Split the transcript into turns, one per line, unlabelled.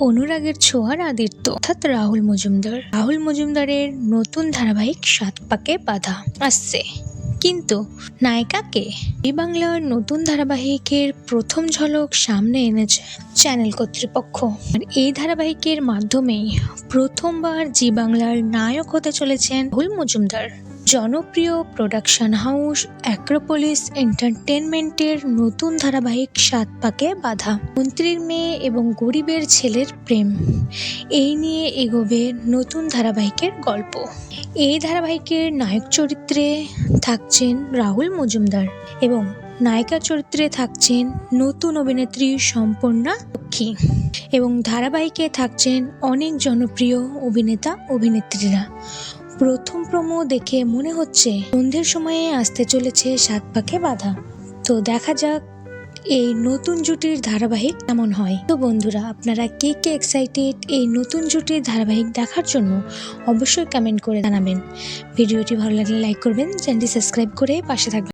অনুরাগের ছোঁয়ার আদিত্য অর্থাৎ রাহুল মজুমদারের নতুন ধারাবাহিক ৭ পাকে বাঁধা আসছে। কিন্তু নায়িকা কে? জি বাংলার নতুন ধারাবাহিকের প্রথম ঝলক সামনে এনেছে চ্যানেল কর্তৃপক্ষ। আর এই ধারাবাহিকের মাধ্যমেই প্রথমবার জি বাংলার নায়ক হতে চলেছেন রাহুল মজুমদার। জনপ্রিয় প্রোডাকশন হাউস অ্যাক্রোপলিস এন্টারটেনমেন্টের নতুন ধারাবাহিক ৭ পাকে বাঁধা। মন্ত্রীর মেয়ে এবং গরিবের ছেলের প্রেম, এই নিয়ে এগোবে নতুন ধারাবাহিকের গল্প। এই ধারাবাহিকের নায়ক চরিত্রে থাকছেন রাহুল মজুমদার এবং নায়িকা চরিত্রে থাকছেন নতুন অভিনেত্রী সম্পর্ণা লক্ষ্মী এবং ধারাবাহিকে থাকছেন অনেক জনপ্রিয় অভিনেতা অভিনেত্রীরা। প্রথম প্রোমো দেখে মনে হচ্ছে সন্ধ্যের সময়ে আসতে চলেছে ৭ পাকে বাঁধা। তো দেখা যাক এই নতুন জুটির ধারাবাহিক কেমন হয়। তো বন্ধুরা, আপনারা কে কে এক্সাইটেড এই নতুন জুটির ধারাবাহিক দেখার জন্য অবশ্যই কমেন্ট করে জানাবেন। ভিডিওটি ভালো লাগলে লাইক করবেন, চ্যানেলটি সাবস্ক্রাইব করে পাশে থাকবেন।